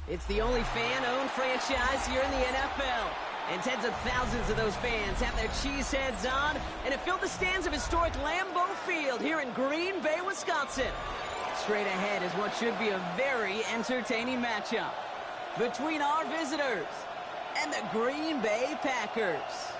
It's the only fan-owned franchise here in the NFL. And tens of thousands of those fans have their cheeseheads on, and it filled the stands of historic Lambeau Field here in Green Bay, Wisconsin. Straight ahead is what should be a very entertaining matchup between our visitors and the Green Bay Packers.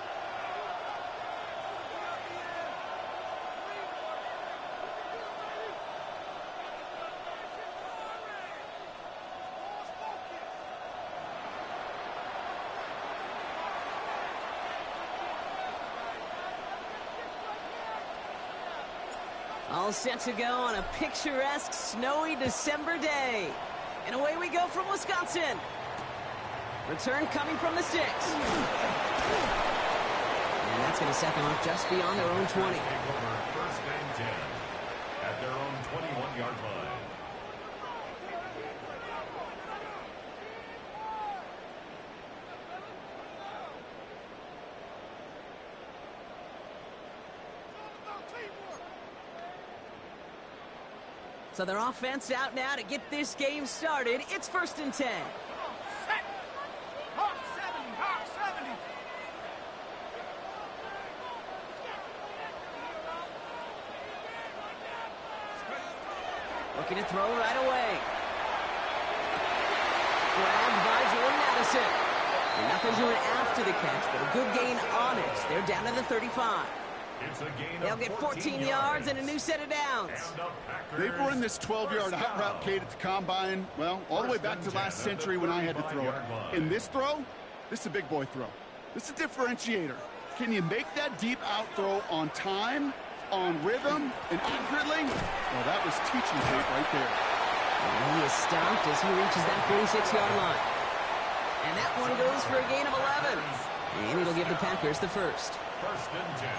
All set to go on a picturesque, snowy December day. And away we go from Wisconsin. Return coming from the 6. And that's going to set them up just beyond their own 20. First and 10 at their own 21-yard line. So their offense out now to get this game started. It's 1st and 10. Hawk 70, Hawk 70. Looking to throw right away. Grabbed by Jordan Addison. And nothing doing after the catch, but a good gain on it. They're down to the 35. They'll get 14 yards and a new set of downs. They've run this 12-yard out route, Kate, at the combine, well, all the way back to last century when I had to throw it. In this throw, this is a big boy throw. This is a differentiator. Can you make that deep out throw on time, on rhythm, and accurately? Well, that was teaching tape right there. And he is stopped as he reaches that 46-yard line. And that one goes for a gain of 11. And it'll give the Packers the first.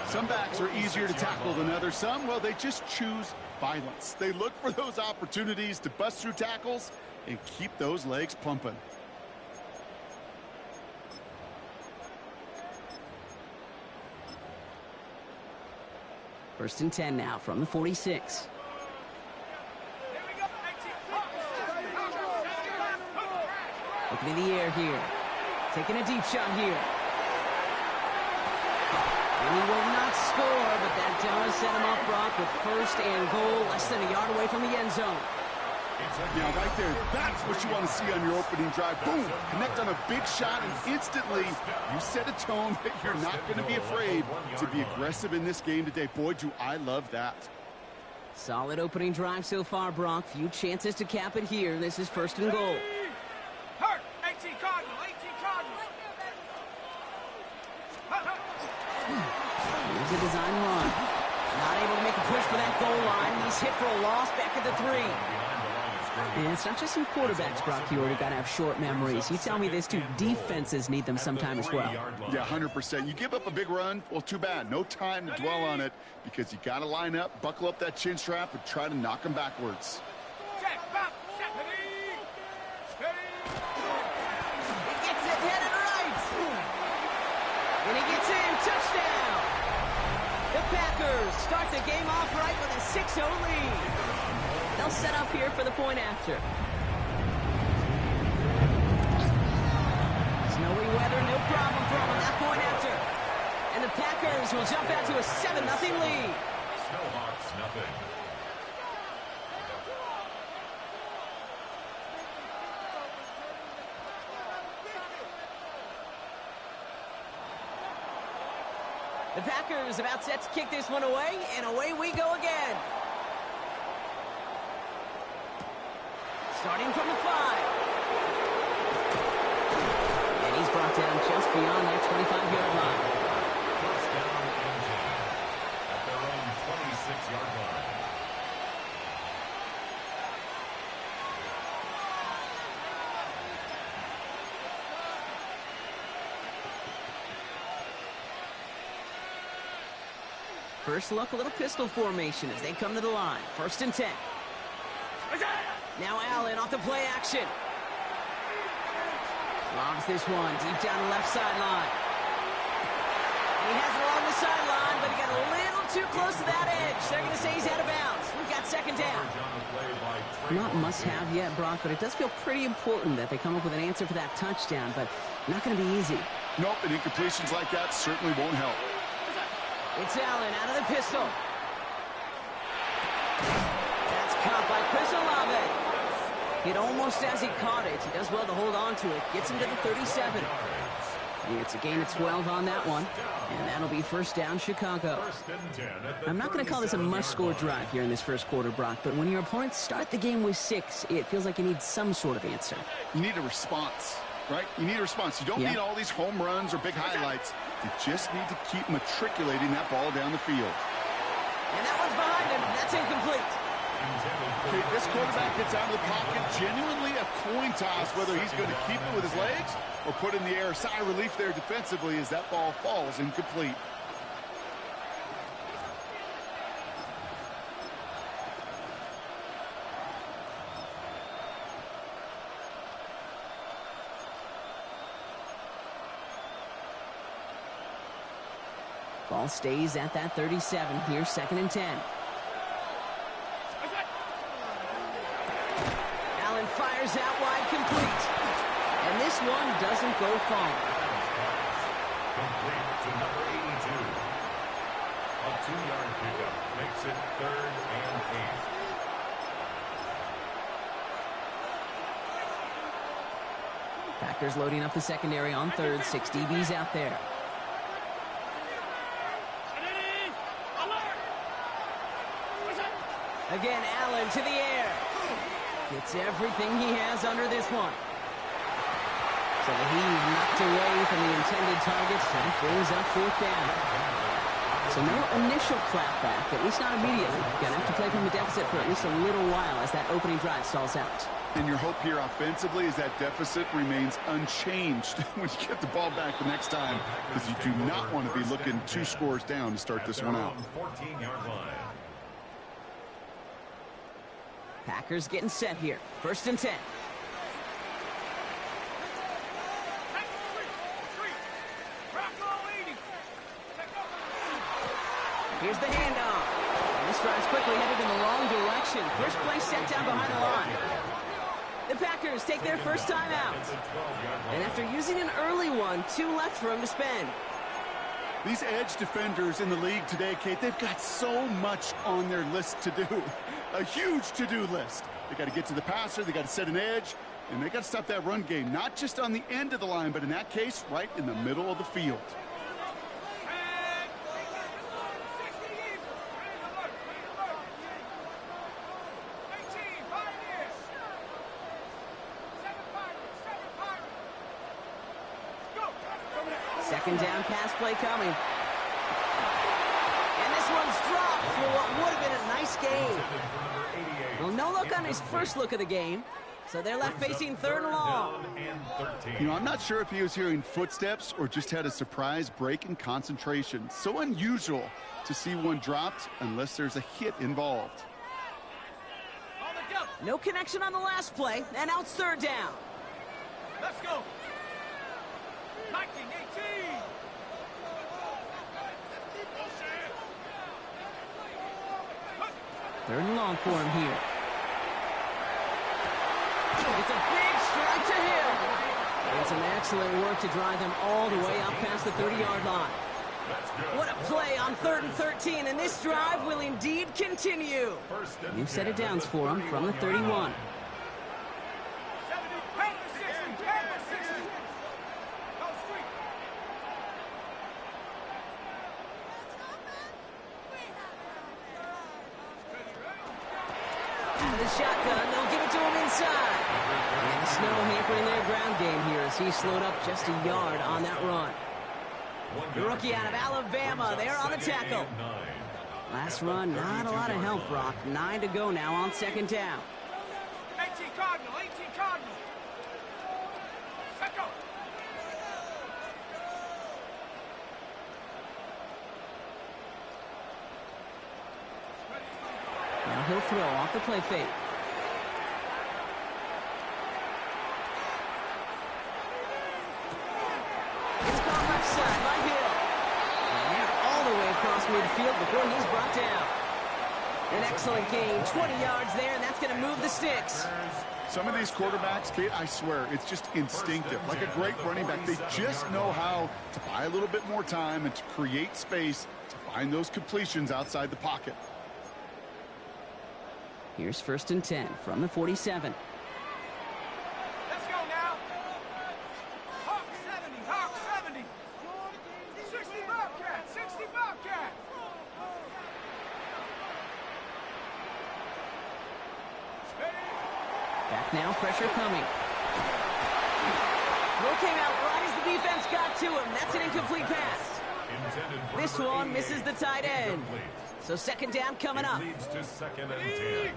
Some backs are easier to tackle than others. Some, well, they just choose violence. They look for those opportunities to bust through tackles and keep those legs pumping. First and 10 now from the 46. Looking in the air here. Taking a deep shot here. And he will not score, but that does set him up, Brock, with 1st and goal, less than a yard away from the end zone. Yeah, right there. That's what you want to see on your opening drive. Boom! Connect on a big shot, and instantly you set a tone that you're not going to be afraid to be aggressive in this game today. Boy, do I love that. Solid opening drive so far, Brock. Few chances to cap it here. This is 1st and goal. Hurt! 18 Cardinal, 18 Cardinal. Here's a design run. Not able to make a push for that goal line. He's hit for a loss back at the 3. And it's not just some quarterbacks, Brock. You already got to have short memories. You tell me this too, defenses need them sometime as well. Yeah, 100%. You give up a big run, well, too bad. No time to dwell on it because you got to line up, buckle up that chin strap, and try to knock them backwards. Check, back, steady. He gets it headed right. And he gets in. Touchdown. The Packers start the game off right with a 6-0 lead. They'll set up here for the point after. Snowy weather, no problem for them on that point after. And the Packers will jump out to a 7-0 lead. Snowhawks, nothing. The Packers about set to kick this one away, and away we go again. Starting from the 5. And he's brought down just beyond that 25-yard line. First down and 10 at their own 26-yard line. First look, a little pistol formation as they come to the line. 1st and 10. Now Allen off the play action. Lobs this one deep down the left sideline. He has it along the sideline, but he got a little too close to that edge. They're going to say he's out of bounds. We've got second down. Not must-have yet, Brock, but it does feel pretty important that they come up with an answer for that touchdown, but not going to be easy. Nope, and incompletions like that certainly won't help. It's Allen out of the pistol. That's caught by Chris Olave. Hit almost as he caught it. He does well to hold on to it. Gets him to the 37. It's a gain of 12 on that one. And that'll be first down, Chicago. I'm not going to call this a must-score drive here in this first quarter, Brock, but when your opponents start the game with 6, it feels like you need some sort of answer. You need a response, right? You need a response. You don't need all these home runs or big highlights. You just need to keep matriculating that ball down the field. And that one's behind him. That's incomplete. Okay, this quarterback gets out of the pocket, genuinely a coin toss whether he's going to keep it with his legs or put in the air. Sigh of relief there defensively as that ball falls incomplete. Ball stays at that 37 here, second and 10. Allen fires out wide, complete. And this one doesn't go far. Complete to number 82. A 2-yard pickup makes it 3rd and 8. Packers loading up the secondary on third. 6 DBs out there. Again, Allen to the air. Gets everything he has under this one. So the heave knocked away from the intended targets and brings up 4th down. So no initial clapback, at least not immediately. Gonna have to play from the deficit for at least a little while as that opening drive stalls out. And your hope here offensively is that deficit remains unchanged when you get the ball back the next time, because you do not want to be looking 2 scores down to start this one out. 14-yard line. Packers getting set here. 1st and 10. Here's the handoff. And this drive's quickly headed in the wrong direction. First play set down behind the line. The Packers take their first time out. And after using an early one, 2 left for him to spend. These edge defenders in the league today, Kate, they've got so much on their list to do. A huge to-do list. They got to get to the passer, they got to set an edge, and they got to stop that run game, not just on the end of the line, but in that case, right in the middle of the field. Second down pass play coming. And this one's dropped for what would have been a nice game. Well, no look on his first look of the game. So they're left facing 3rd and long. You know, I'm not sure if he was hearing footsteps or just had a surprise break in concentration. So unusual to see one dropped unless there's a hit involved. No connection on the last play, and now it's 3rd down. Let's go. 19, 18. 3rd and long for him here. It's a big strike to him. And some excellent work to drive them all the way up past the 30-yard line. What a play on 3rd and 13, and this drive will indeed continue. New set of downs for him from the 31. The shotgun, they'll give it to him inside. And the snow hampering their ground game here as he slowed up just a yard on that run. The rookie out of Alabama, there on the tackle. Last run, not a lot of help, Brock. 9 to go now on 2nd down. 18 Cardinal, 18 Cardinal. Set go. Now he'll throw off the play fake. It's caught left side by Hill. And they're all the way across midfield before he's brought down. An excellent gain, 20 yards there, and that's going to move the sticks. Some of these quarterbacks, Kate, I swear, it's just instinctive. Like a great running back, they just know how to buy a little bit more time and to create space to find those completions outside the pocket. Here's 1st and 10 from the 47. Let's go now. Hawk 70, Hawk 70. 60 Bobcat, 60 Bobcat. Back now, pressure coming. Throw came out right as the defense got to him. That's an incomplete pass. This one misses the tight end. So 2nd down coming up. Leads to 2nd and 10.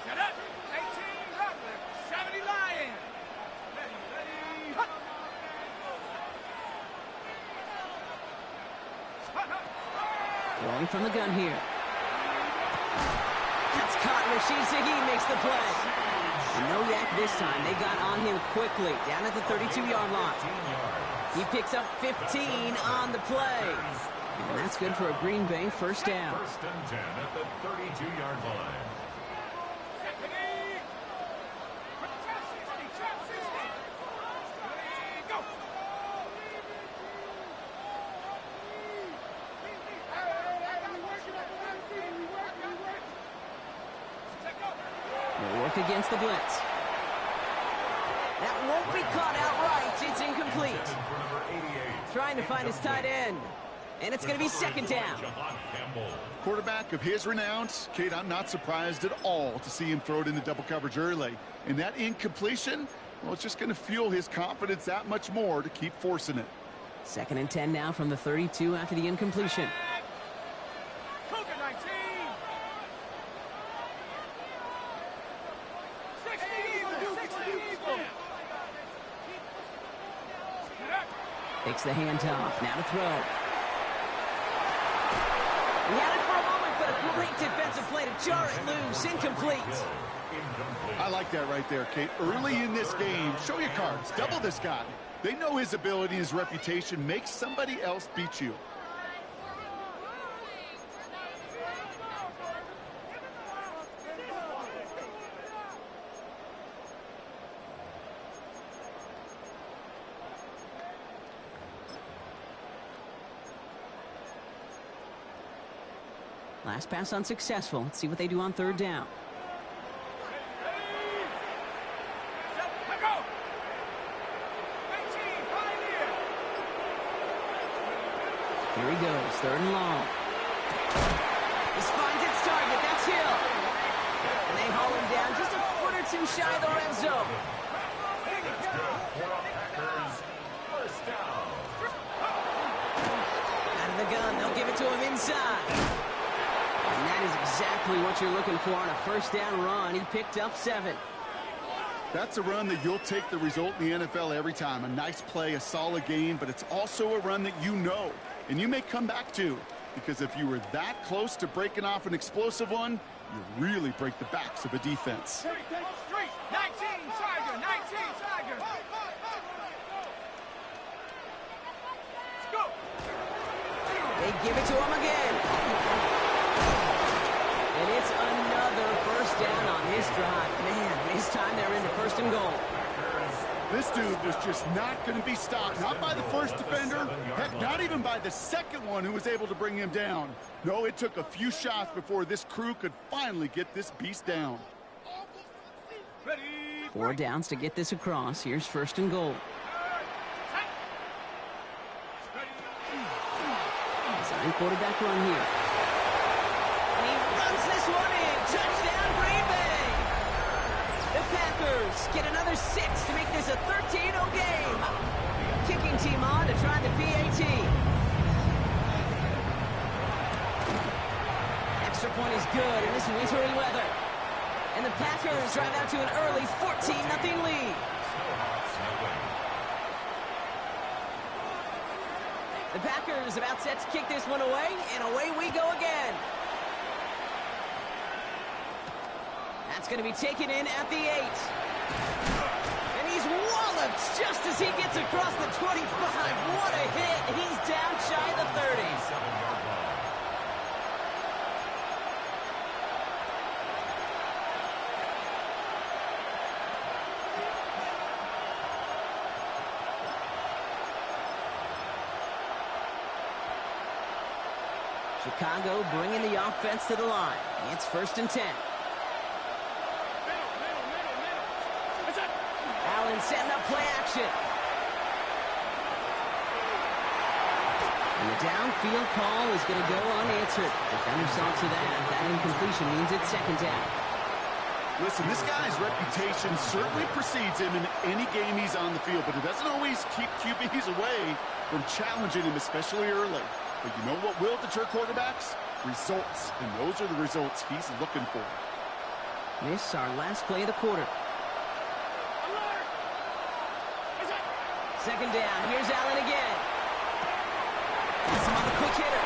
Get up. 18 Bobcat, 70 Lion. Ready, hut. Throwing from the gun here. That's caught. Rashid Shaheed makes the play. And no yak this time. They got on him quickly, down at the 32-yard line. He picks up 15 on the play. And that's good for a Green Bay 1st down. 1st and 10 at the 32-yard line. They'll work against the blitz. That won't be caught outright. It's incomplete. Trying to find his tight end. And it's going to be 2nd down. Quarterback of his renounce, Kate, I'm not surprised at all to see him throw it in the double coverage early. And that incompletion, well, it's just going to fuel his confidence that much more to keep forcing it. 2nd and 10 now from the 32 after the incompletion. Cougar 19. 60 Eagle, 60 Eagle. Takes the handoff. Now to throw. He had it for a moment, but a great defensive play to jar it loose. Incomplete. I like that right there, Kate. Early in this game, show your cards. Double this guy. They know his ability, his reputation. Make somebody else beat you. Last pass unsuccessful. Let's see what they do on 3rd down. Here he goes, 3rd and long. This finds its target. That's Hill. And they haul him down just a foot or 2 shy of the red zone. That's good for a Packers 1st down. Out of the gun, they'll give it to him inside. And that is exactly what you're looking for on a 1st down run. He picked up 7. That's a run that you'll take the result in the NFL every time. A nice play, a solid gain, but it's also a run that you know and you may come back to, because if you were that close to breaking off an explosive one, you really break the backs of a defense. Street, 19 Tiger, 19 Tiger. Let's go. They give it to him again. And it's another 1st down on this drive. Man, this time they're into 1st and goal. This dude was just not going to be stopped. Not by the first defender. Heck, not even by the 2nd one who was able to bring him down. No, it took a few shots before this crew could finally get this beast down. 4 downs to get this across. Here's 1st and goal. Design quarterback run here. And he runs this one in. Touchdown, Green Bay. The Packers get another 6 to make this a 13-0 game. Kicking team on to try the PAT. Extra point is good in this wintry weather. And the Packers drive out to an early 14-0 lead. The Packers about set to kick this one away, and away we go again. That's going to be taken in at the 8. And he's walloped just as he gets across the 25. What a hit. He's down shy of the 30. Chicago bringing the offense to the line. It's 1st and 10. Allen setting up play action. And the downfield call is going to go unanswered. Defender saw to that. That incompletion means it's 2nd down. Listen, this guy's reputation certainly precedes him in any game he's on the field, but it doesn't always keep QBs away from challenging him, especially early. But you know what will deter quarterbacks? Results, and those are the results he's looking for. This our last play of the quarter. 2nd down. Here's Allen again. That's him on the quick hitter.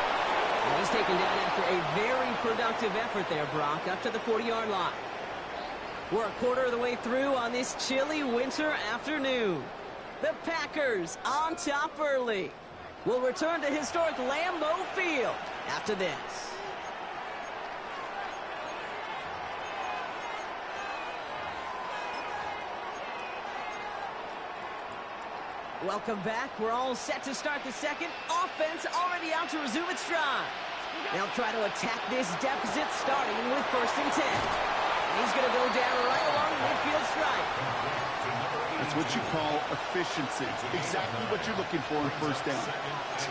And he's taken down after a very productive effort there, Brock, up to the 40-yard line. We're a quarter of the way through on this chilly winter afternoon. The Packers on top early. We'll return to historic Lambeau Field after this. Welcome back. We're all set to start the second. Offense already out to resume its stride. They'll try to attack this deficit starting with 1st and 10. He's going to go down right along midfield stripe. That's what you call efficiency. Exactly what you're looking for in 1st down.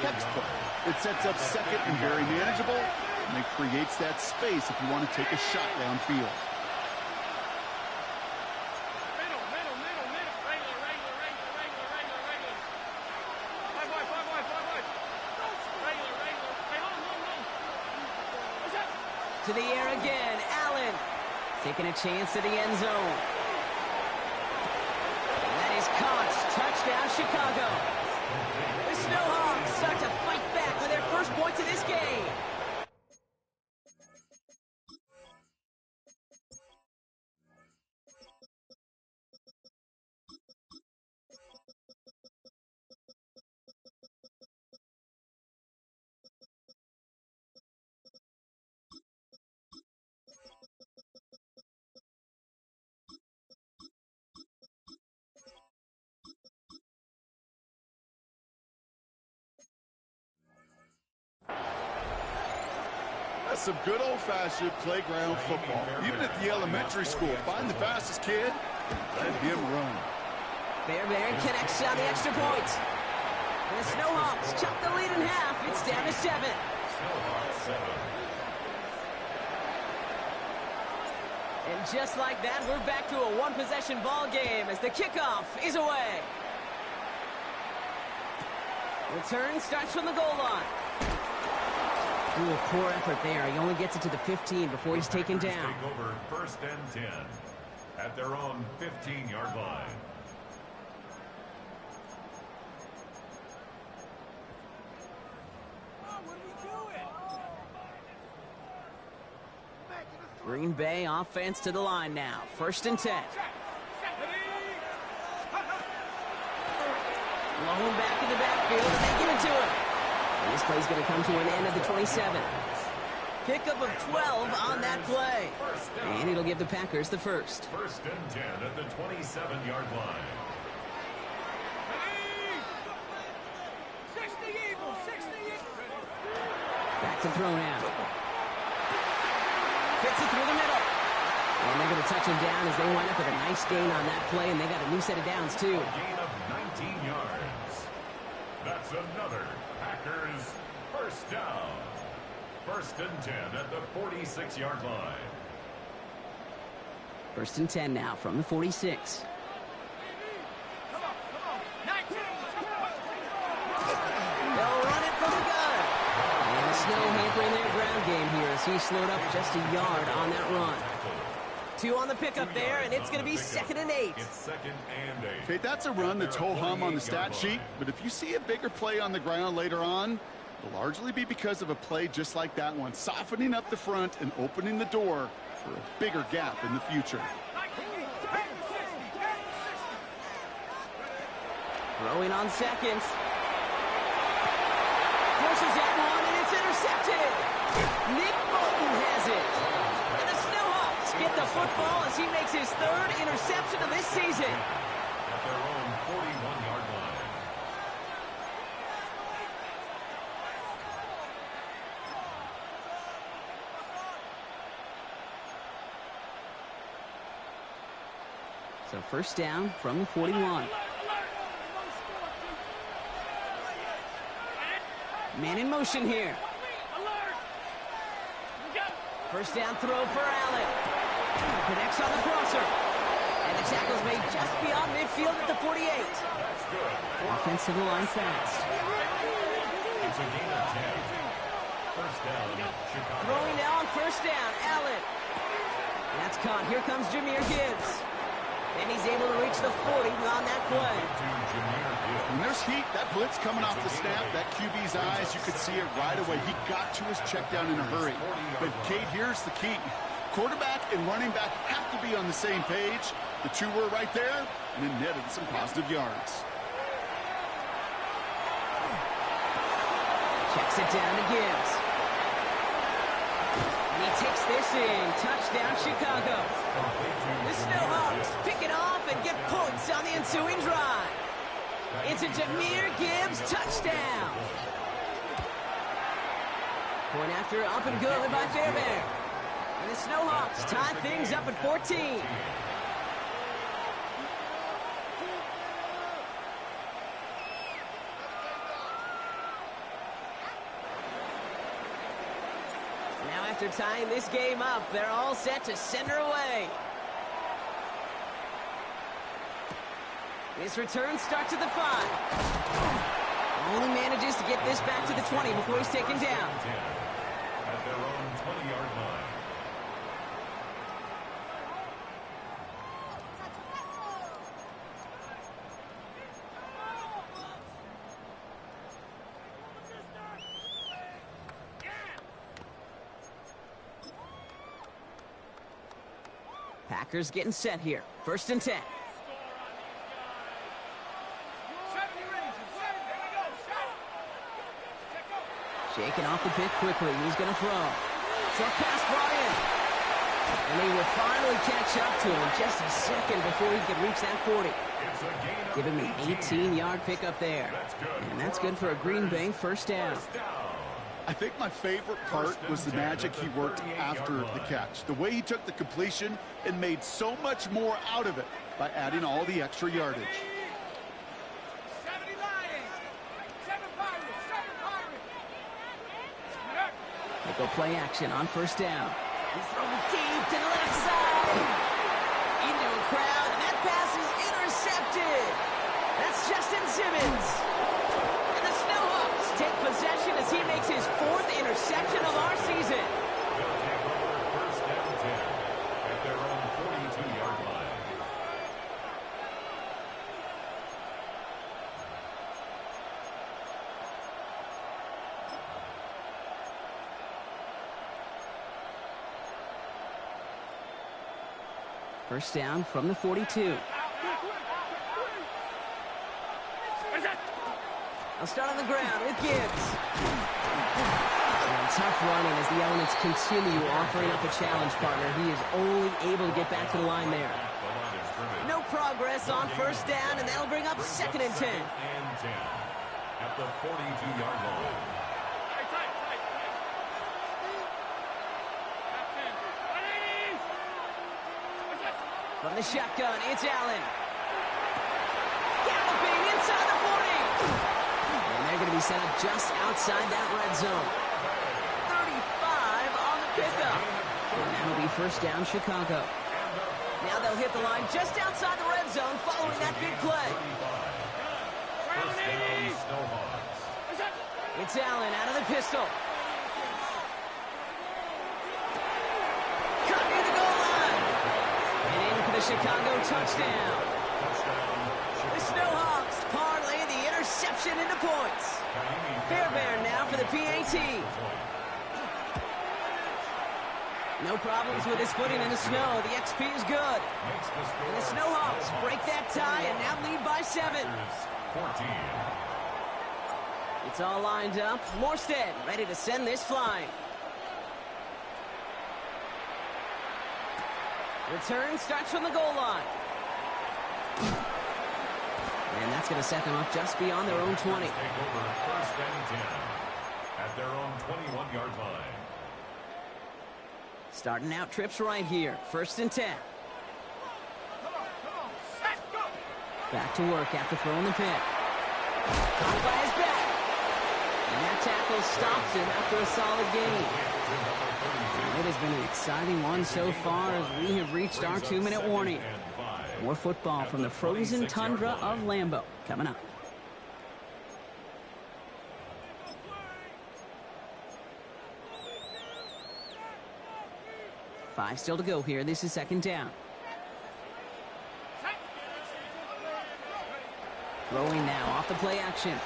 Textbook. It sets up 2nd and very manageable, and it creates that space if you want to take a shot downfield. To the air again, Allen. Taking a chance to the end zone. That is caught. Touchdown, Chicago. The Snowhawks start to fight back with their first points of this game. That's some good old-fashioned playground football. Even at the elementary school, find the fastest kid and let him run. Fairbairn connects on the extra point. And the Snowhawks chop the lead in half. It's down to 7. Snowhawks 7. And just like that, we're back to a one-possession ball game as the kickoff is away. Return starts from the goal line. Ooh, a poor effort there. He only gets it to the 15 before he's taken down. Take over 1st and 10 at their own 15-yard line. Green Bay offense to the line now. 1st and 10. Blown back in the backfield, and they give it to him. And this play's going to come to an end at the 27. Pickup of 12 on that play. And it'll give the Packers the first. 1st and 10 at the 27-yard line. 60 Eagles, 60 Eagles. Back to throw now. Fits it through the middle. And they're going to touch him down as they wind up with a nice gain on that play, and they got a new set of downs, too. A gain of 19 yards. That's another Packers 1st down. 1st and 10 at the 46-yard line. 1st and 10 now from the 46. Come on, 19. They'll run it from the gun. And the Snow hampering their ground game here as he slowed up just a yard on that run. 2 on the pickup there, and it's going to be 2nd and 8. It's 2nd and 8. Okay, that's a run that's ho-hum on the stat sheet, but if you see a bigger play on the ground later on, it'll largely be because of a play just like that one, softening up the front and opening the door for a bigger gap in the future. Throwing on seconds. Forces that one, and it's intercepted. Nick Bolton has it. And the Snowhawks get the football as he makes his 3rd interception of this season. At their own 41-yard line. So first down from the 41. Man in motion here. First down throw for Allen. Connects on the crosser. And the tackle's made just beyond midfield at the 48. Offensive line fast. It's a gain of 10. First down, Chicago. Throwing now on first down, Allen. That's caught. Here comes Jahmyr Gibbs. And he's able to reach the 40 on that play. When there's heat, that blitz coming off the snap, that QB's eyes, you could see it right away. He got to his check down in a hurry. But, Kate, here's the key. Quarterback and running back have to be on the same page. The two were right there, and it netted some positive yards. Checks it down to Gibbs. And he takes this in. Touchdown, Chicago. The Snowhawks pick it off and get points on the ensuing drive. It's a Jahmyr Gibbs touchdown. Point after up and good by Fairbairn. And the Snowhawks tie things up at 14. Now after tying this game up, they're all set to send her away. This return starts at the 5. Only manages to get this back to the 20 before he's taken down. At their own 20-yard line. Packers getting set here. First and 10. Shaking off the pick quickly. He's going to throw. Short pass brought in. And he will finally catch up to him just a second before he could reach that 40. Give him an 18-yard pickup there. And that's good for a Green Bay first down. I think my favorite part was the magic he worked after the catch. The way he took the completion and made so much more out of it by adding all the extra yardage. They go play action on first down. He's throwing deep to the left side. Into a crowd, and that pass is intercepted. That's Justin Simmons. And the Snowhawks take possession as he makes his 4th interception of our season. They'll take over first down 10 at their own 42-yard line. First down from the 42. I'll start on the ground with Gibbs. And tough running as the elements continue offering up a challenge partner. He is only able to get back to the line there. No progress on first down, and that'll bring up second and 10. At the 42-yard line. From the shotgun, it's Allen. Galloping inside the 40. And they're going to be set up just outside that red zone. 35 on the pickup. And that'll be first down, Chicago. Now they'll hit the line just outside the red zone following that big play. First down, Snowhawks. It's Allen out of the pistol. Cut near the goal line. And in for the Chicago touchdown. The Snowhawks parlay the interception into points. Fairbairn now for the PAT. No problems with his footing in the snow. The XP is good. And the Snowhawks break that tie and now lead by 7. 14. It's all lined up. Morstead ready to send this flying. Return starts from the goal line. And that's going to set them up just beyond their own 20. Take over first and 10 at their own 21-yard line. Starting out trips right here. First and 10. Back to work after throwing the pick. Caught by his back. And that tackle stops him after a solid gain. It has been an exciting one so far as we have reached our 2-minute warning. More football from the frozen tundra of Lambeau coming up. Five still to go here. This is second down. Throwing now off the play action.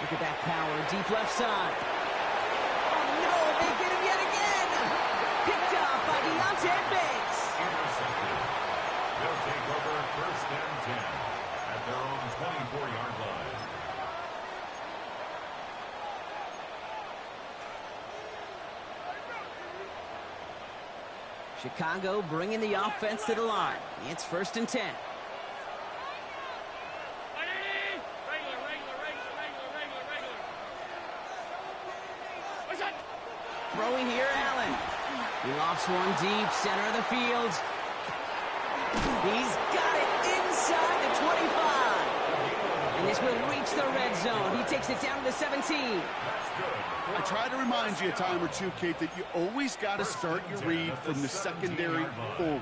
Look at that power, deep left side. Oh no, they get him yet again! Picked up by Deontay Banks. Intercepted. They'll take over first and 10 at their own 24-yard line. Chicago bringing the offense to the line. It's first and 10. Throwing here, Allen. He lofts one deep, center of the field. He's got it inside the 25. And this will reach the red zone. He takes it down to the 17. I try to remind you a time or two, Kate, that you always got to start your read from the secondary forward.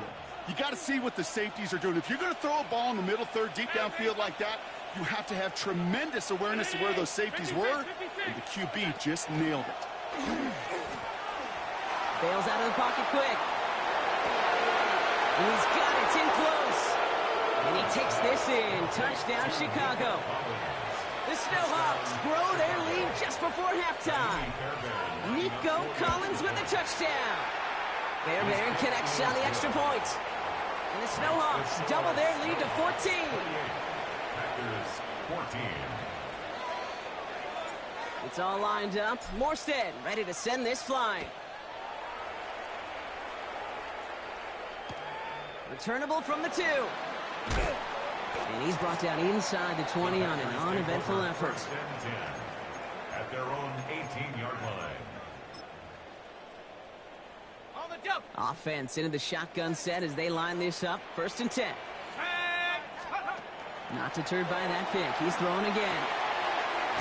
You got to see what the safeties are doing. If you're going to throw a ball in the middle third, deep downfield like that, you have to have tremendous awareness of where those safeties were, and the QB just nailed it. Bails out of the pocket quick. And he's got it. It's in close. And he takes this in. Touchdown, Chicago. The Snowhawks grow their lead just before halftime. Nico Collins with the touchdown. Fairbairn connects on the extra point. And the Snowhawks double their lead to 14. Packers 14. It's all lined up. Morstead ready to send this flying. Returnable from the 2. And he's brought down inside the 20 on an uneventful effort. At their own 18-yard line. On the jump. Offense into the shotgun set as they line this up. First and 10. Not deterred by that pick. He's throwing again.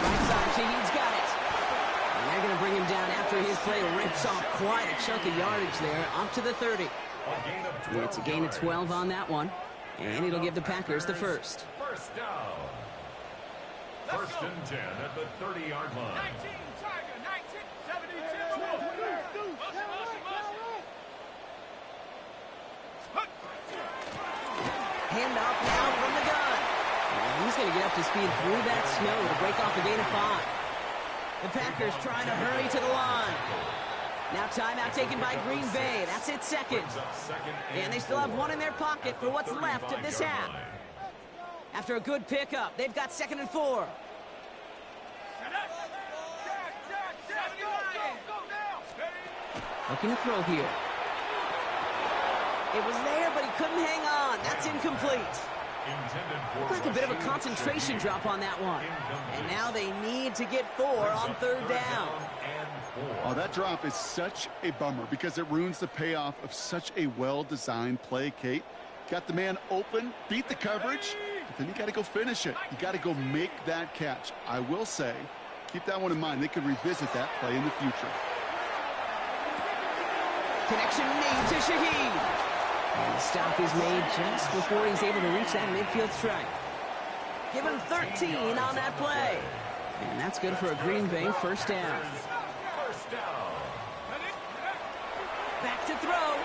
Right side, Shaheed's got it. And they're going to bring him down after his play rips off quite a chunk of yardage there, up to the 30. It's a gain of 12 on that one, and it'll give the Packers the first. First down. First and 10 at the 30-yard line. 19, Tiger, 19, 72. Hand off now from the gun. And he's going to get up to speed through that snow to break off a gain of 5. The Packers trying to hurry to the line. Now timeout taken by Green Bay. That's it, second. And they still have one in their pocket for what's left of this half. After a good pickup, they've got second and 4. Looking to throw here. It was there, but he couldn't hang on. That's incomplete. Looked like a bit of a concentration drop on that one. And now they need to get 4 on third down. Oh, that drop is such a bummer because it ruins the payoff of such a well-designed play, Kate. Got the man open, beat the coverage, but then you got to go finish it. You got to go make that catch. I will say, keep that one in mind. They could revisit that play in the future. Connection made to Shaheed. And the stop is made just before he's able to reach that midfield strike. Give him 13 on that play. And that's good for a Green Bay first down. First down. Back to throw.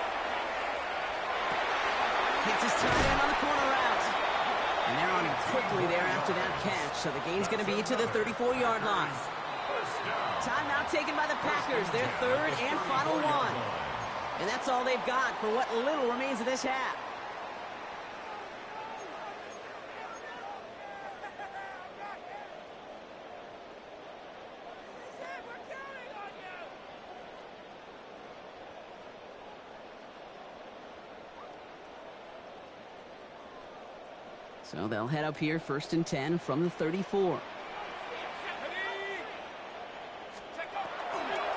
Hits his tight end on the corner route. And they're on him quickly there after that catch. So the gain's going to be to the 34-yard line. Timeout taken by the Packers. Their third and final one. And that's all they've got for what little remains of this half. So they'll head up here first and 10 from the 34.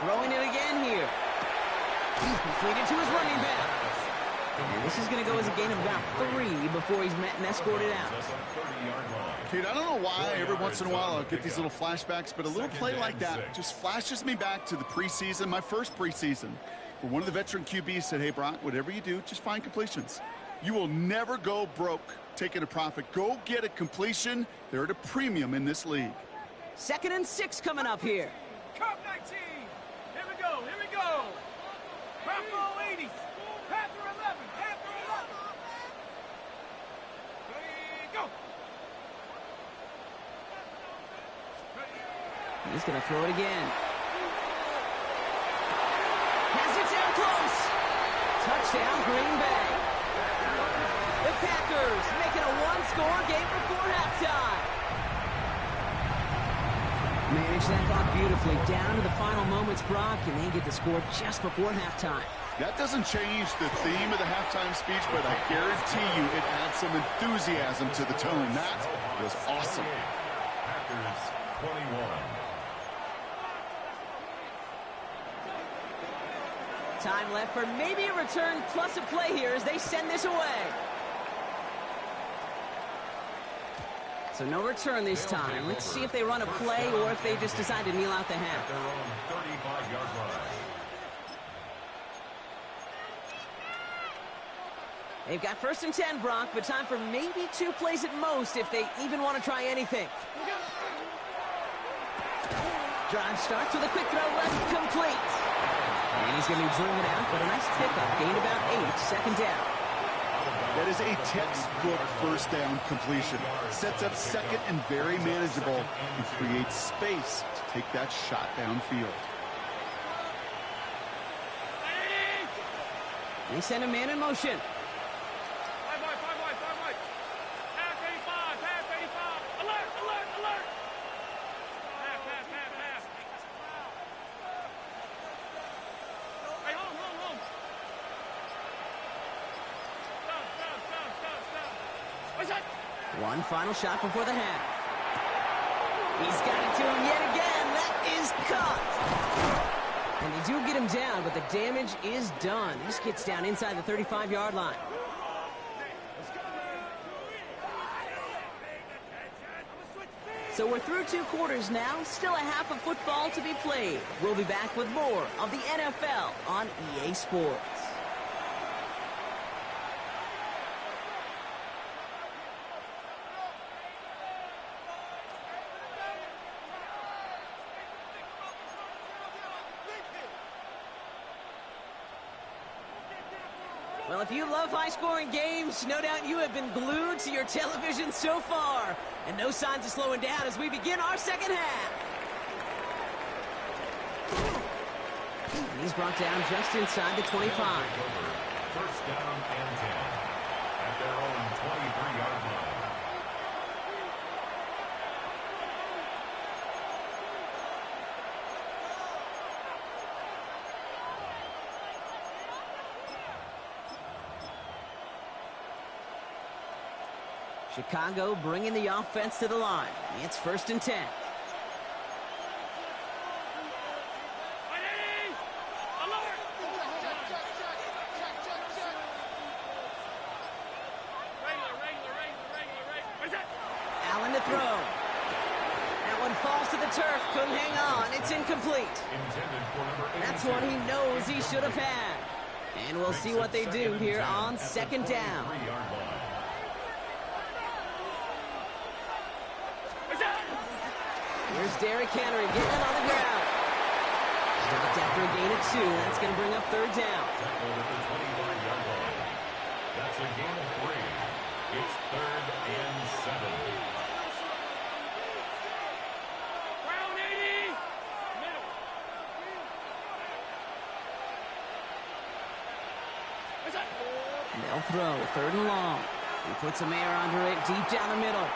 Throwing it again here. Completed to his running back. And this is going to go as a gain of about 3 before he's met and escorted out. Kid, I don't know why every once in a while I'll get these little flashbacks, but a little play like that just flashes me back to the preseason, my first preseason, where one of the veteran QBs said, hey, Brock, whatever you do, just find completions. You will never go broke taking a profit. Go get a completion. They're at a premium in this league. 2nd and 6 coming up here. Cup 19. Here we go. Here we go. Bravo 80. Panther 11. Panther 11. Ready, go. He's going to throw it again. Has it down close. Touchdown, Green Bay. The Packers making a 1-score game before halftime. Manage that clock beautifully down to the final moments, Brock, and they get the score just before halftime. That doesn't change the theme of the halftime speech, but I guarantee you it adds some enthusiasm to the tone. That was awesome. Packers 21. Time left for maybe a return plus a play here as they send this away. So no return this time. Let's see if they run a play or if they just decide to kneel out the half. Their own 35-yard line. They've got 1st and 10, Brock, but time for maybe 2 plays at most if they even want to try anything. Drive starts with a quick throw left complete. And he's going to be driven out, but a nice pickup. Gained about 8, 2nd down. That is a textbook first down completion. Sets up 2nd and very manageable and creates space to take that shot downfield. They send a man in motion. 5 wide. Pass 85. Pass 85. Alert. Pass. Hey, hold. Stop. What's that? One final shot before the half. He's got it to him yet again. That is caught. And they do get him down, but the damage is done. This gets down inside the 35-yard line. So we're through 2 quarters now. Still a half of football to be played. We'll be back with more of the NFL on EA Sports. Well, if you love high-scoring games, no doubt you have been glued to your television so far. And no signs of slowing down as we begin our 2nd half. And he's brought down just inside the 25. 1st down and 10 at their own 23-yard line. Chicago bringing the offense to the line. It's 1st and 10. Allen to throw. That one falls to the turf. Couldn't hang on. It's incomplete. That's one he knows he should have had. And we'll see what they do here on 2nd down. Here's Derrick Henry getting it on the ground. Stopped after a gain of 2. That's going to bring up 3rd down. That's a gain of 3. It's 3rd and 7. Round 80. Middle. What's that? They'll throw 3rd and long. He puts a man under it deep down the middle.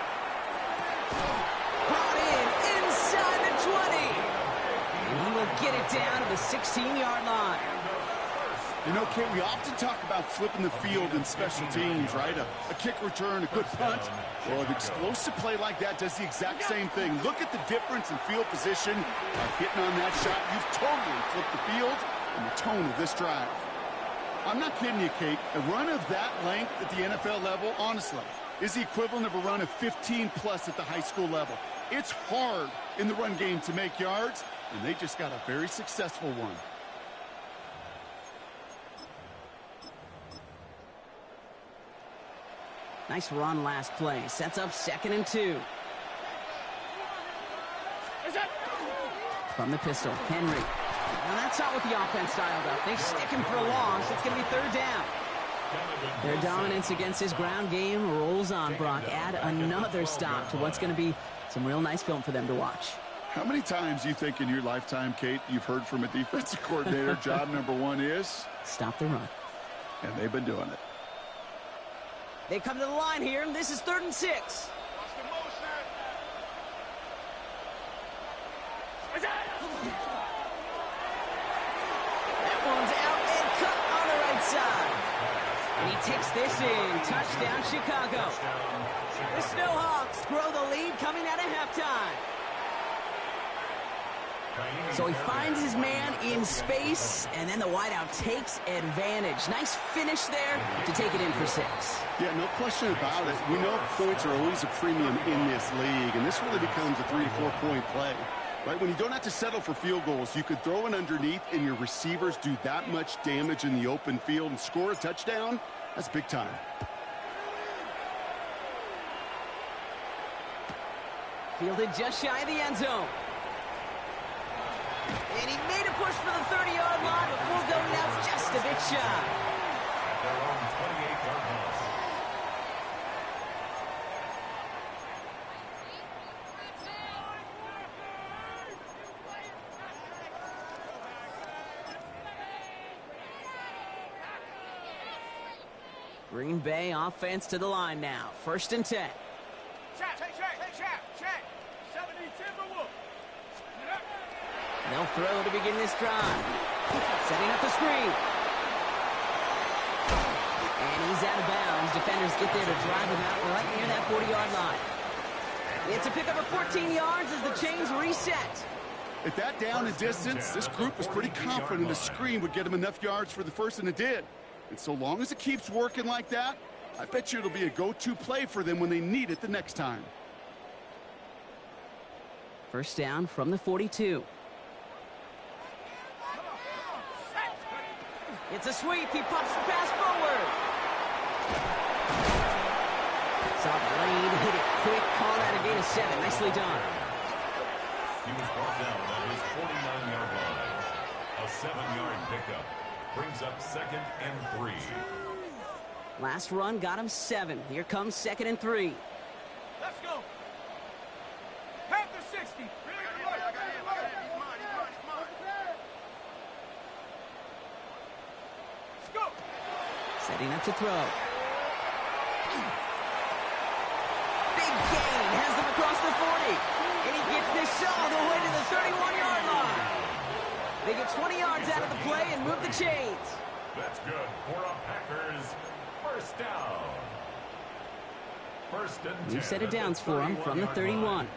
Brought in inside the 20. And he will get it down to the 16-yard line. You know, Kate, we often talk about flipping the field in special teams, right? A kick return, a good punt. Well, an explosive play like that does the exact same thing. Look at the difference in field position. By hitting on that shot, you've totally flipped the field and the tone of this drive. I'm not kidding you, Kate. A run of that length at the NFL level, honestly, is the equivalent of a run of 15-plus at the high school level. It's hard in the run game to make yards, and they just got a very successful one. Nice run last play. Sets up 2nd and 2. From the pistol, Henry. Now that's not what the offense styled up. They stick him for a loss. It's going to be 3rd down. Their dominance against his ground game rolls on, Brock. Add another stop to what's going to be some real nice film for them to watch. How many times do you think in your lifetime, Kate, you've heard from a defensive coordinator, job number 1 is? Stop the run. And they've been doing it. They come to the line here, and this is 3rd and 6. That one's out and cut on the right side. And he takes this in. Touchdown, Chicago. The Snowhawks grow the lead coming out of halftime. So he finds his man in space, and then the wideout takes advantage. Nice finish there to take it in for 6. Yeah, no question about it. We know points are always a premium in this league, and this really becomes a 3 to 4 point play. Right? When you don't have to settle for field goals, you could throw it underneath, and your receivers do that much damage in the open field and score a touchdown. That's big time. Fielded just shy of the end zone. And he made a push for the 30-yard line before going out just a bit shy. At their own 28-yard loss. Green Bay offense to the line now. 1st and 10. Check. 70 Timberwolves. They'll throw to begin this drive. Setting up the screen. And he's out of bounds. Defenders get there to drive him out right near that 40-yard line. It's a pickup of 14 yards as the chains reset. At that down and distance, this group was pretty confident the screen would get them enough yards for the first, and it did. And so long as it keeps working like that, I bet you it'll be a go-to play for them when they need it the next time. 1st down from the 42. It's a sweep. He pops the pass forward. Saw the lane, hit it quick, call out a gain of 7. Nicely done. He was brought down at his 49-yard line. A 7-yard pickup brings up 2nd and 3. Last run got him 7. Here comes 2nd and 3. Let's go. Half the 60. Let's go. Setting up to throw. Big gain. Has them across the 40. And he gets this all the way to the 31-yard line. They get 20 yards out of the play and move the chains. That's good for a Packers 1st down. 1st and 10. New set of downs for him from the 31.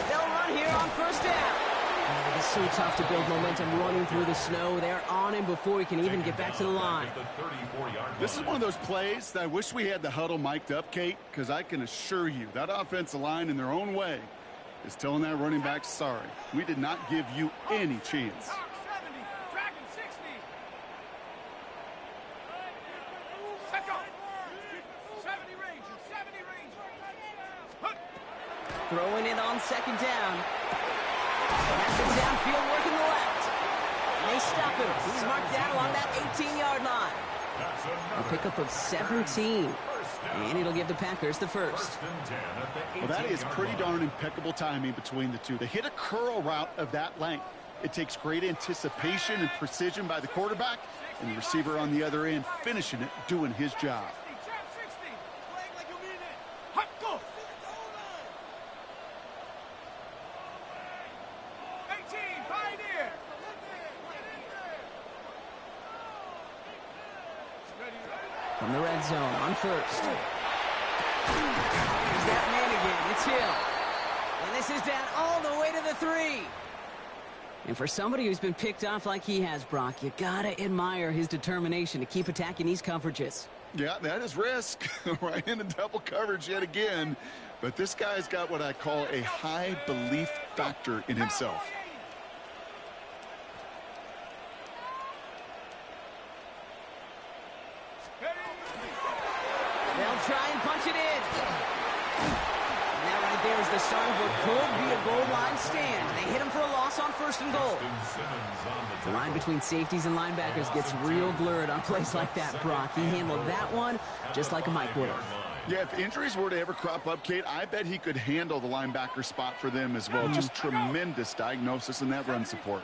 They'll run here on 1st down. Man, it is so tough to build momentum running through the snow. They're on him before he can even get back to the line. This is one of those plays that I wish we had the huddle mic'd up, Kate, because I can assure you that offensive line in their own way is telling that running back, sorry, we did not give you any chance. 70, Dragon 60. Set go. 70 Rangers, 70 Rangers. Throwing it on 2nd down. That's it downfield working the left. And they stop him. He's marked down along that 18-yard line. A pickup of 17. And it'll give the Packers the 1st. Well, that is pretty darn impeccable timing between the two. They hit a curl route of that length. It takes great anticipation and precision by the quarterback, and the receiver on the other end finishing it, doing his job. 60. Playing like you mean it. Hot go. 18, Pioneer. From the red zone on 1st. Here's that man again. It's Hill. And this is down all the way to the 3. And for somebody who's been picked off like he has, Brock, you gotta admire his determination to keep attacking these coverages. Yeah, that is risk. Right into double coverage yet again. But this guy's got what I call a high belief factor in himself. They'll try and punch it in. And that right there is the start of what could be a goal line stand. They hit him for a loss on 1st and goal. The line between safeties and linebackers gets real blurred on plays like that, Brock. He handled that one just like a Mike would have. Yeah, if injuries were to ever crop up, Kate, I bet he could handle the linebacker spot for them as well. Just tremendous diagnosis in that run support.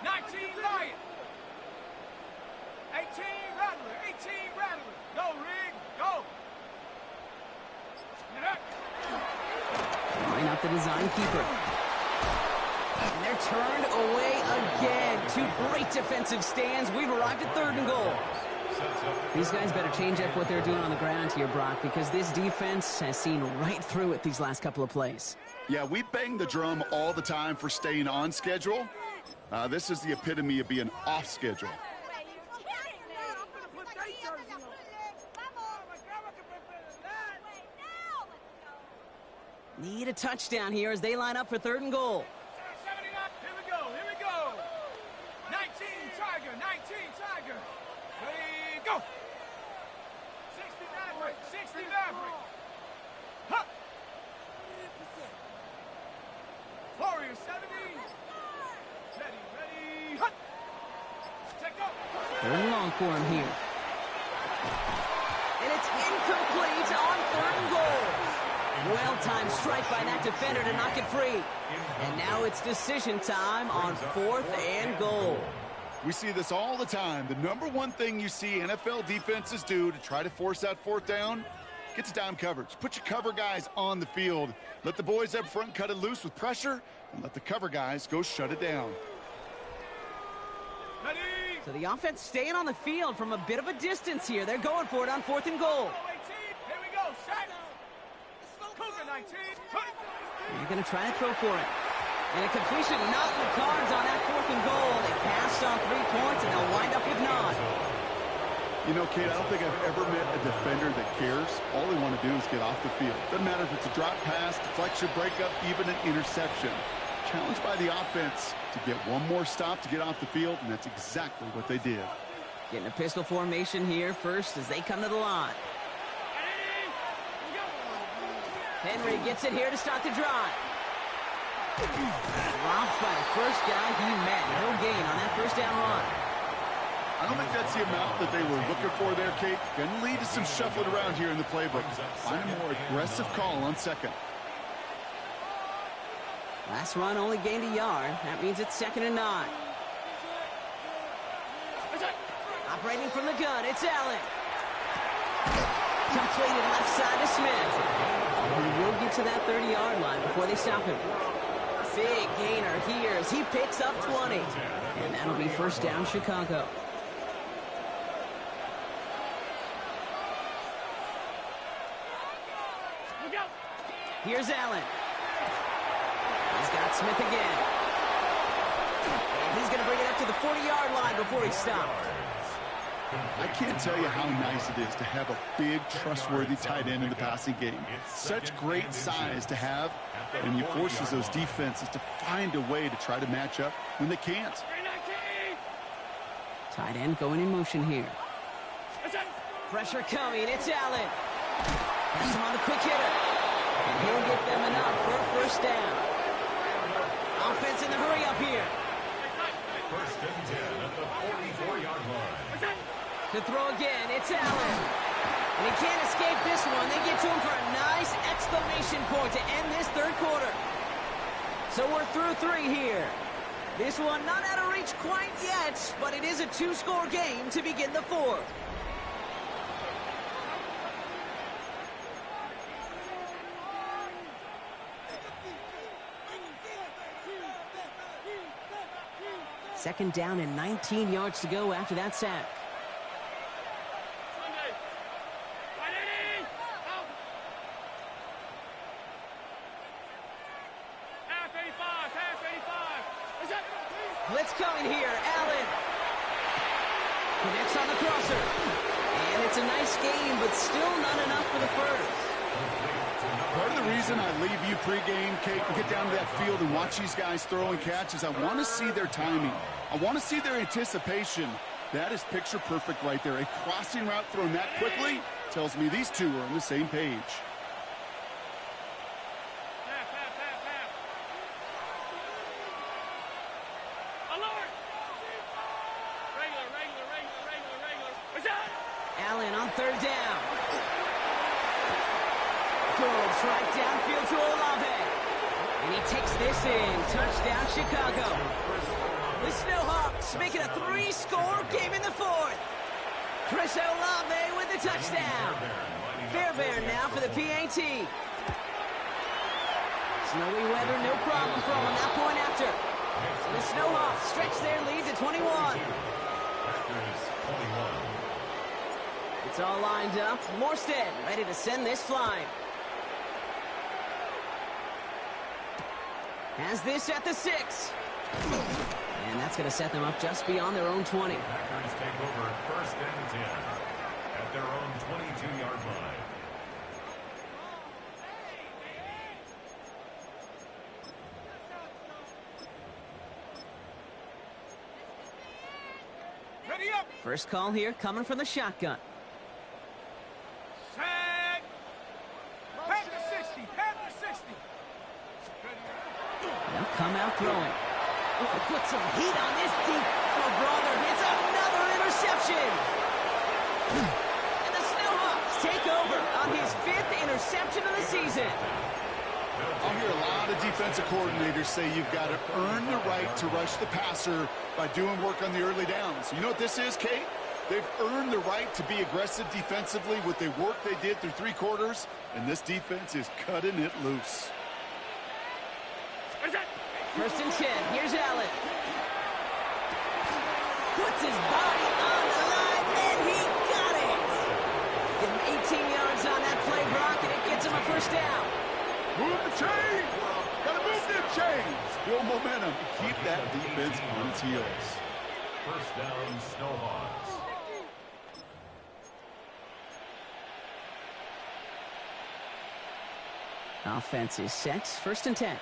19 Lion. 18 Rattler. 18 Rattler. Go, Rig. Go. Line up the design keeper. And they're turned away again. 2 great defensive stands. We've arrived at 3rd and goal. These guys better change up what they're doing on the ground here, Brock, because this defense has seen right through it these last couple of plays. Yeah, we bang the drum all the time for staying on schedule. This is the epitome of being off schedule. Need a touchdown here as they line up for 3rd and goal. 79. Here we go. Here we go. 19 Tiger. 19 Tiger. Ready, go. 60 Maverick. 60 Maverick. Huh. Warrior 70. Ready. Huh. Take up. 3rd and long for him here. And it's incomplete on 3rd and goal. Well-timed strike by that defender to knock it free. And now it's decision time on 4th and goal. We see this all the time. The number one thing you see NFL defenses do to try to force that 4th down, get to down coverage. Put your cover guys on the field. Let the boys up front cut it loose with pressure, and let the cover guys go shut it down. Ready. So the offense staying on the field from a bit of a distance here. They're going for it on 4th and goal. 18. Here we go. Set. Cougar 19. They're going to try to throw for it. And a completion not in the cards on that 4th and goal. They passed on 3 points, and they'll wind up with none. You know, Kate, I don't think I've ever met a defender that cares. All they want to do is get off the field. Doesn't matter if it's a drop pass, deflection, breakup, even an interception. Challenged by the offense to get one more stop to get off the field, and that's exactly what they did. Getting a pistol formation here first as they come to the line. Henry gets it here to start the drive. Dropped by the first guy he met. No gain on that 1st down run. I don't think that's the amount that they were looking for there, Kate. Going to lead to some shuffling around here in the playbook. Find a more aggressive call on 2nd. Last run only gained a yard. That means it's 2nd and 9. Operating from the gun, it's Allen. Completed left side to Smith. He will get to that 30-yard line before they stop him. Big gainer here as he picks up 20. And that'll be 1st down, Chicago. Here's Allen. He's got Smith again. And he's going to bring it up to the 40-yard line before he stops. I can't tell you how nice it is to have a big, trustworthy tight end in the passing game. Such great size to have, and he forces those defenses to find a way to try to match up when they can't. Tight end going in motion here. Pressure coming. It's Allen. Pass him on the quick hitter. And he'll get them enough for a 1st down. Offense in the hurry up here. 1st and 10 at the 44-yard line. To throw again, it's Allen. And he can't escape this one. They get to him for a nice exclamation point to end this 3rd quarter. So we're through 3 here. This one not out of reach quite yet, but it is a 2-score game to begin the 4th. Second down and 19 yards to go after that sack. Blitz coming here. Allen connects on the crosser. And it's a nice game, but still not enough for the first. Part of the reason I leave you pregame, Kate, and get down to that field and watch these guys throw and catch is I want to see their timing. I want to see their anticipation. That is picture perfect right there. A crossing route thrown that quickly tells me these two are on the same page. Allen on third down. Goes right downfield to Olave. And he takes this in. Touchdown, Chicago. The Snowhawks making a 3-score game in the fourth. Chris Olave with the touchdown. Fairbairn now for the PAT. Snowy weather, no problem for him on that point after. So the Snowhawks stretch their lead to 21. It's all lined up. Morstead ready to send this flying. Has this at the 6. And that's going to set them up just beyond their own 20. Packers take over first and 10 at their own 22-yard line. Ready up. First call here coming from the shotgun. Set. Pack to 60. Pack to 60. They'll come out throwing. Oh, put some heat on this deep. Oh, brother, it's another interception. And the Snowhawks take over on his 5th interception of the season. I'll hear a lot of defensive coordinators say you've got to earn the right to rush the passer by doing work on the early downs. You know what this is, Kate? They've earned the right to be aggressive defensively with the work they did through 3 quarters, and this defense is cutting it loose. First and 10. Here's Allen. Puts his body on the line, and he got it. Give him 18 yards on that play, Brock, and it gets him a first down. Move the chains! Gotta move them chains! Build momentum. Keep that defense on its heels. First down, Snowhawks. Offense is set. First and 10.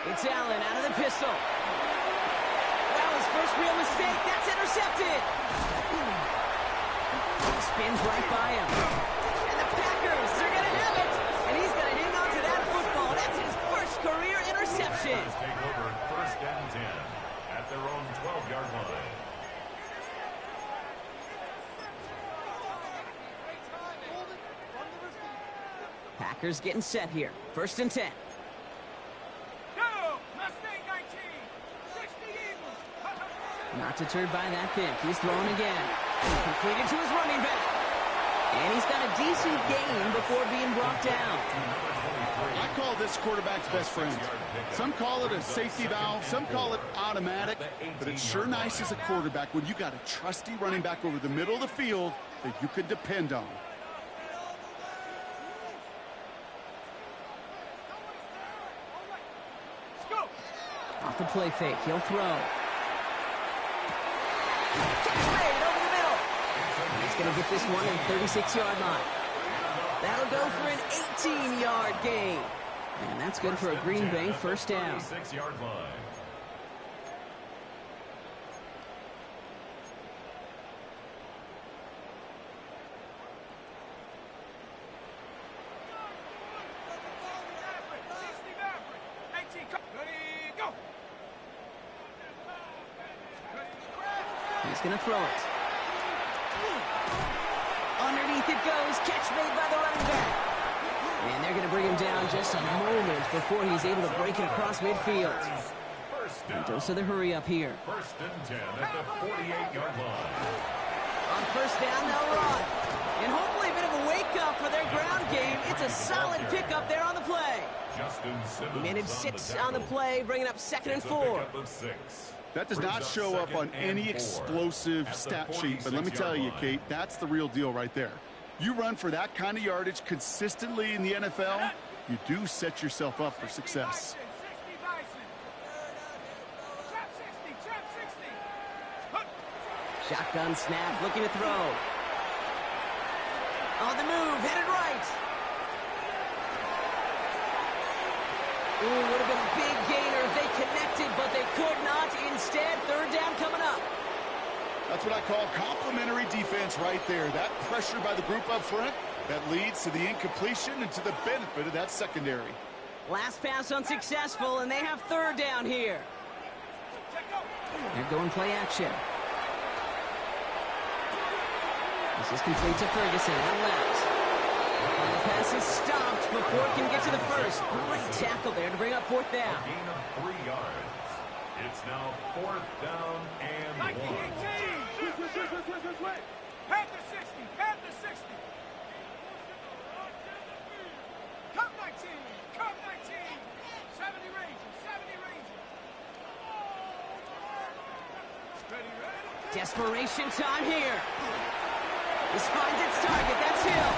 It's Allen out of the pistol. Well, his first real mistake. That's intercepted. He spins right by him. And the Packers, they're going to have it. And he's going to hang on to that football. That's his first career interception. Take over first and 10 at their own 12-yard line. Packers getting set here. First and 10. Not deterred by that pick. He's throwing again. Completed to his running back. And he's got a decent gain before being brought down. I call this quarterback's best friend. Some call it a safety valve. Some call it automatic. But it's sure nice as a quarterback when you got a trusty running back over the middle of the field that you can depend on. Off the play fake. He'll throw. Catch made over the middle. He's going to get this one in the 36-yard line. That'll go for an 18-yard gain. And that's good for a Green Bay first down. 36-yard line. He's going to throw it. Underneath it goes. Catch made by the running back. And they're going to bring him down just a moment before he's able to break it across midfield. And dose of the hurry up here. First and 10 at the 48-yard line. On first down, they'll run. And hopefully a bit of a wake-up for their ground game. It's a solid pickup there on the play. He managed 6 on the play, bringing up 2nd and 4. That does not show up on any explosive stat sheet, but let me tell you, Kate, that's the real deal right there. You run for that kind of yardage consistently in the NFL, you do set yourself up for success. Shotgun snap, looking to throw. On the move, headed right. Ooh, would have been a big gainer if they connected, but they could not. Instead, 3rd down coming up. That's what I call complimentary defense right there. That pressure by the group up front, that leads to the incompletion and to the benefit of that secondary. Last pass unsuccessful, and they have 3rd down here. They're going play action. This is complete to Ferguson, out left. And the pass is stopped before it can get to the first. Great tackle there to bring up 4th down. A gain of 3 yards. It's now 4th down and 1. Panther 60, Panther 60. Come 19, come 19. 70 Rangers, 70 Rangers. Ready, ready. Desperation time here. This finds its target. That's Hill.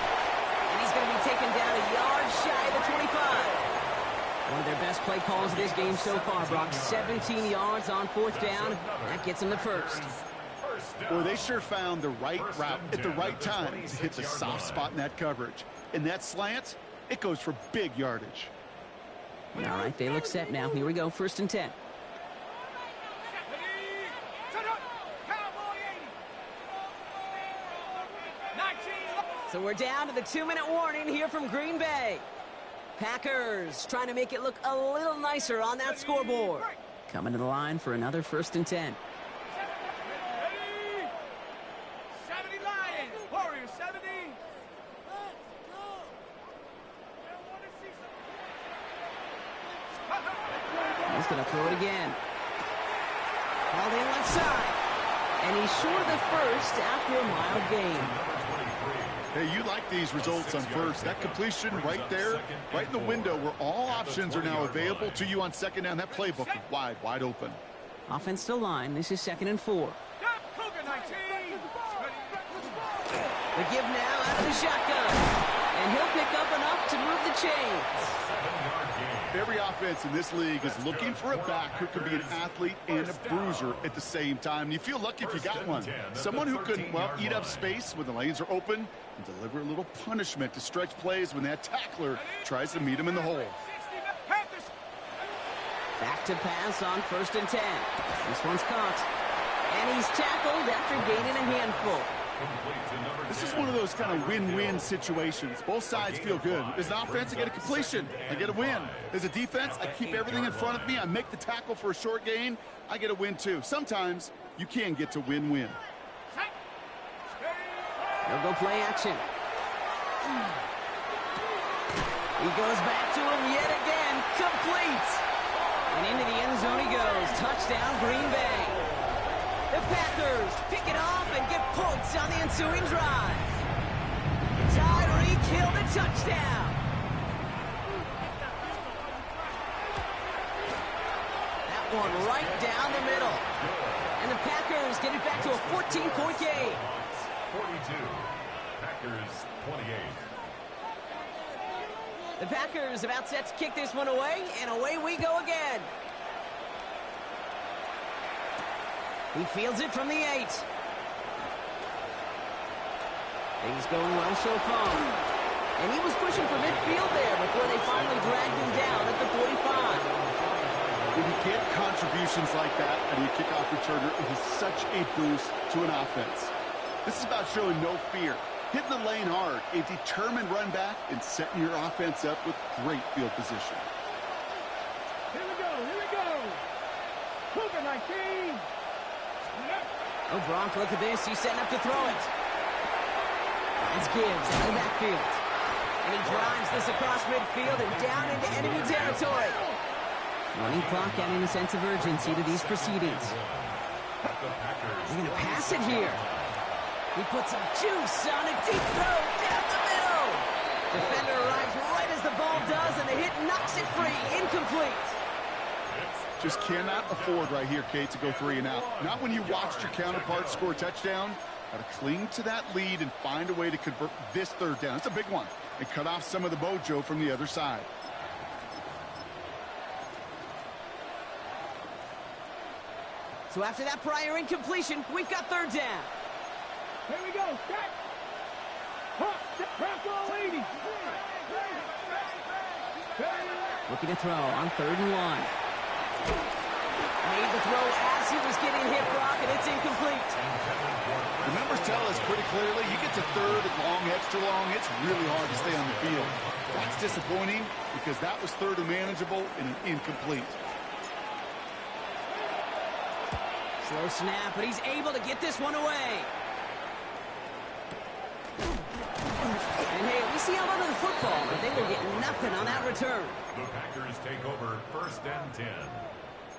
And he's going to be taken down a yard shy of the 25. One of their best play calls of this game so far, Brock. 17 yards on 4th down. That gets them the first. Boy, they sure found the right route at the right time to hit the soft spot in that coverage. And that slant, it goes for big yardage. All right, they look set now. Here we go, 1st and 10. So we're down to the 2-minute warning here from Green Bay. Packers trying to make it look a little nicer on that scoreboard. Coming to the line for another 1st and 10. 70 Lions, Warriors 70. He's going to throw it again. Called in left side. And he's short of the first after a mild gain. Hey, you like these results on 1st. That completion right there, right in the window where all options are now available to you on 2nd down. That playbook is wide open. Offense to line. This is 2nd and 4. The give now out of the shotgun. And he'll pick up enough to move the chains. Every offense in this league is looking for a back who can be an athlete and a bruiser at the same time. And you feel lucky if you got one. Someone who can, well, eat up space when the lanes are open and deliver a little punishment to stretch plays when that tackler tries to meet him in the hole. Back to pass on 1st and 10. This one's caught. And he's tackled after gaining a handful. This is one of those kind of win-win situations. Both sides feel good. As an offense, I get a completion. I get a win. As a defense, I keep everything in front of me. I make the tackle for a short gain. I get a win, too. Sometimes you can get to win-win. They'll go play action. He goes back to him yet again. Complete. And into the end zone he goes. Touchdown, Green Bay. The Packers pick it off and get points on the ensuing drive. Tyreek Hill the touchdown. That one right down the middle. And the Packers get it back to a 14-point game. 42. Packers 28. The Packers about set to kick this one away, and away we go again. He fields it from the 8. Things going well so far. And he was pushing for midfield there before they finally dragged him down at the 45. When you get contributions like that and you kickoff returner, it is such a boost to an offense. This is about showing no fear, hitting the lane hard, a determined run back, and setting your offense up with great field position. Here we go. Cougar 19. Oh, Gronk, look at this. He's setting up to throw it. Finds Gibbs out of the backfield. And he drives this across midfield and down into enemy territory. Running clock adding a sense of urgency to these proceedings. They're going to pass it here. He puts some juice on a deep throw down the middle. Defender arrives right as the ball does, and and the hit knocks it free. Incomplete. Just cannot afford right here, Kate, to go 3 and out. Not when you watched your counterpart score a touchdown. Got to cling to that lead and find a way to convert this 3rd down. It's a big one. And cut off some of the mojo from the other side. So after that prior incompletion, we've got 3rd down. Here we go. Set. Crack all 80. Looking to throw on 3rd and 1. Made the throw as he was getting hit, Brock, and it's incomplete. The numbers tell us pretty clearly, you get to 3rd and long, extra long, it's really hard to stay on the field. That's disappointing because that was 3rd and manageable and an incomplete. Slow snap, but he's able to get this one away. And hey, we see out onto the football, but they will get nothing on that return. The Packers take over 1st and 10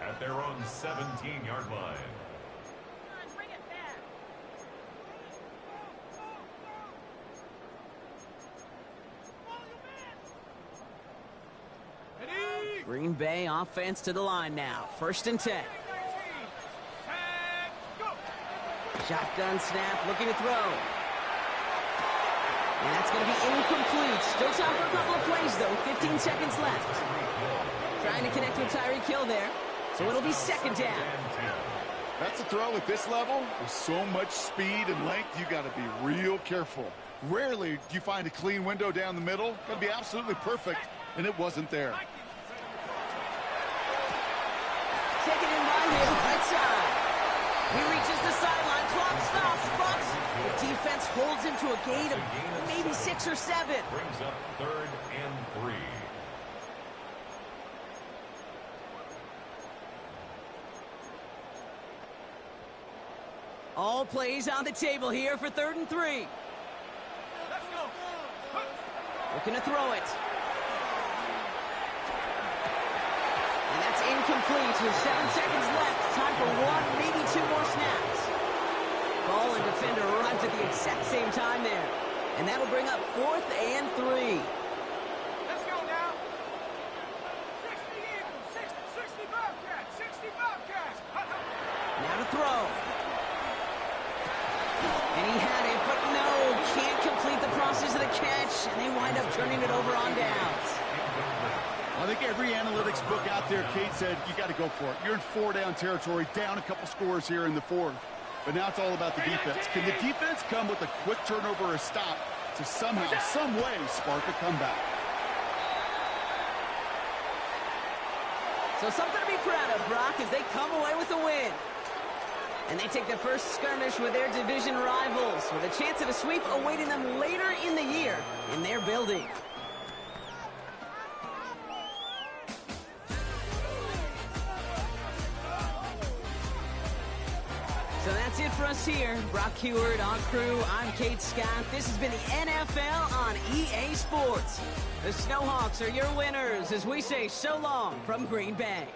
at their own 17-yard line. Bring it back. Ready? Green Bay offense to the line now. 1st and 10. Shotgun snap, looking to throw. And that's going to be incomplete. Still time for a couple of plays, though. 15 seconds left. Trying to connect with Tyreek Hill there. So it'll be 2nd down. That's a throw at this level. With so much speed and length, you got to be real careful. Rarely do you find a clean window down the middle. Got to be absolutely perfect, and it wasn't there. Taken in by Hill, right side. He reaches the sideline, clock stops, but the defense holds him to a gain of maybe 6 or 7. Brings up 3rd and 3. All plays on the table here for 3rd and 3. Let's go. Looking to throw it. And that's incomplete with 7 seconds left. Time for 1, maybe 2 more snaps. Ball and defender arrives at the exact same time there. And that'll bring up 4th and 3. Let's go now. 60 Eagles, 60 Bobcats, 60 Bobcats. Now to throw. And he had it, but no, can't complete the process of the catch, and they wind up turning it over on downs. I think every analytics book out there, Kate, said you got to go for it. You're in 4-down territory, down a couple scores here in the 4th. But now it's all about the defense. Can the defense come with a quick turnover or a stop to somehow, some way, spark a comeback? So something to be proud of, Brock, as they come away with a win. And they take their first skirmish with their division rivals, with a chance at a sweep awaiting them later in the year in their building. So that's it for us here. Brock Heward on crew. I'm Kate Scott. This has been the NFL on EA Sports. The Snowhawks are your winners as we say so long from Green Bay.